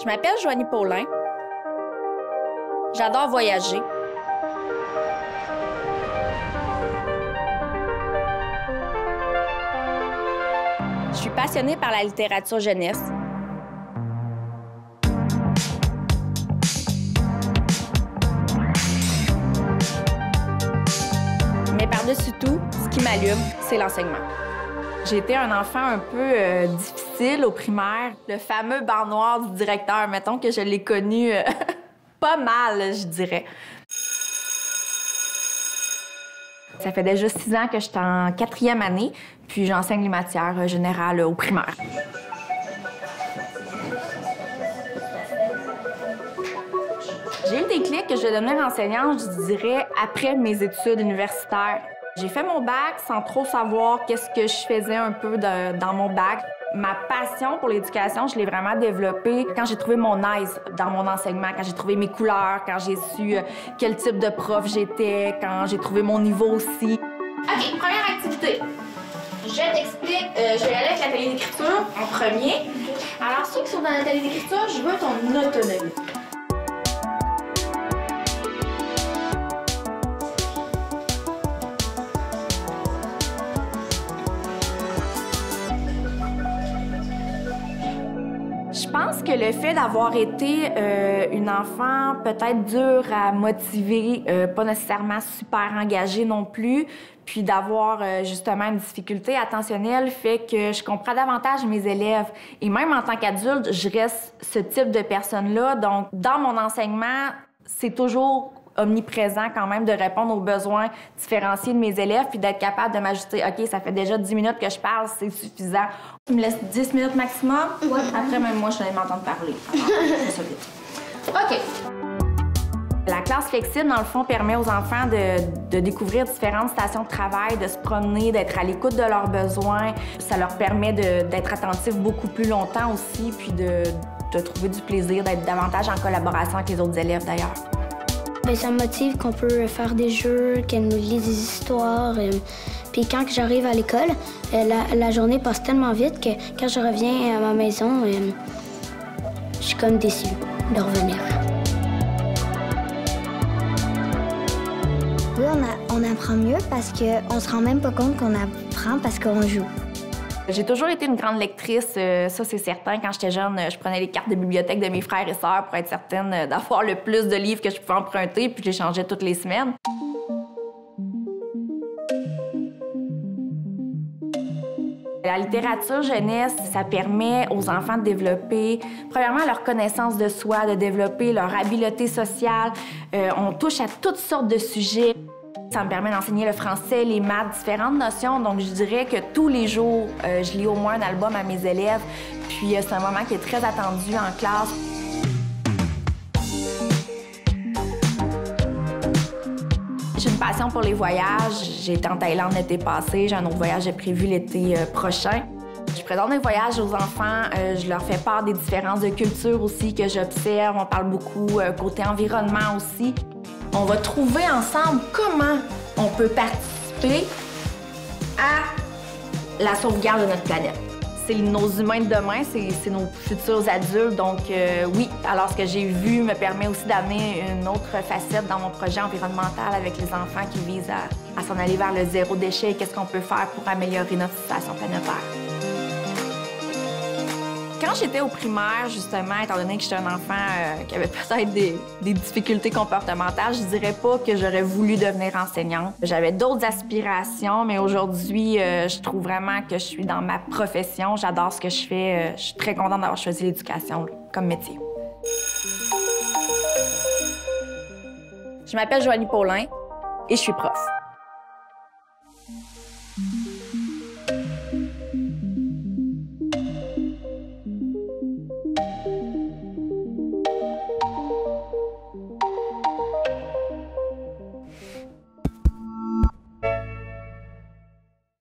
Je m'appelle Joanie Paulin. J'adore voyager. Je suis passionnée par la littérature jeunesse. Mais par-dessus tout, ce qui m'allume, c'est l'enseignement. J'ai été un enfant un peu difficile au primaire. Le fameux banc noir du directeur, mettons que je l'ai connu pas mal, je dirais. Ça fait déjà 6 ans que je suis en 4e année, puis j'enseigne les matières générales au primaire. J'ai eu le déclic que je vais devenir enseignante, je dirais, après mes études universitaires. J'ai fait mon bac sans trop savoir qu'est-ce que je faisais un peu dans mon bac. Ma passion pour l'éducation, je l'ai vraiment développée quand j'ai trouvé mon aise dans mon enseignement, quand j'ai trouvé mes couleurs, quand j'ai su quel type de prof j'étais, quand j'ai trouvé mon niveau aussi. OK, première activité. Je t'explique, je vais aller avec l'atelier d'écriture en premier. Alors, ceux qui sont dans l'atelier d'écriture, je veux ton autonomie. Je pense que le fait d'avoir été une enfant peut-être dure à motiver, pas nécessairement super engagée non plus, puis d'avoir justement une difficulté attentionnelle fait que je comprends davantage mes élèves. Et même en tant qu'adulte, je reste ce type de personne-là. Donc, dans mon enseignement, c'est toujours omniprésent quand même de répondre aux besoins différenciés de mes élèves puis d'être capable de m'ajuster. OK, ça fait déjà 10 minutes que je parle, c'est suffisant. Il me laisse 10 minutes maximum. Ouais. Après, même moi, je vais m'entendre parler. Alors, je fais ça vite. OK. La classe flexible, dans le fond, permet aux enfants de découvrir différentes stations de travail, de se promener, d'être à l'écoute de leurs besoins. Ça leur permet d'être attentifs beaucoup plus longtemps aussi, puis de trouver du plaisir, d'être davantage en collaboration avec les autres élèves, d'ailleurs. Bien, ça me motive qu'on peut faire des jeux, qu'elle nous lit des histoires. Puis quand j'arrive à l'école, la journée passe tellement vite que quand je reviens à ma maison, je suis comme déçue de revenir. Oui, on apprend mieux parce qu'on se rend même pas compte qu'on apprend parce qu'on joue. J'ai toujours été une grande lectrice, ça c'est certain. Quand j'étais jeune, je prenais les cartes de bibliothèque de mes frères et sœurs pour être certaine d'avoir le plus de livres que je pouvais emprunter, puis je les changeais toutes les semaines. La littérature jeunesse, ça permet aux enfants de développer, premièrement, leur connaissance de soi, de développer leur habileté sociale. On touche à toutes sortes de sujets. Ça me permet d'enseigner le français, les maths, différentes notions. Donc, je dirais que tous les jours, je lis au moins un album à mes élèves. Puis, c'est un moment qui est très attendu en classe. J'ai une passion pour les voyages. J'ai été en Thaïlande l'été passé. J'ai un autre voyage prévu l'été prochain. Je présente mes voyages aux enfants. Je leur fais part des différences de culture aussi que j'observe. On parle beaucoup côté environnement aussi. On va trouver ensemble comment on peut participer à la sauvegarde de notre planète. C'est nos humains de demain, c'est nos futurs adultes. Donc oui, alors ce que j'ai vu me permet aussi d'amener une autre facette dans mon projet environnemental avec les enfants qui visent à s'en aller vers le zéro déchet et qu'est-ce qu'on peut faire pour améliorer notre situation planétaire. Quand j'étais au primaire, justement, étant donné que j'étais un enfant qui avait peut-être des difficultés comportementales, je dirais pas que j'aurais voulu devenir enseignante. J'avais d'autres aspirations, mais aujourd'hui, je trouve vraiment que je suis dans ma profession. J'adore ce que je fais. Je suis très contente d'avoir choisi l'éducation comme métier. Je m'appelle Joanie Paulin et je suis prof.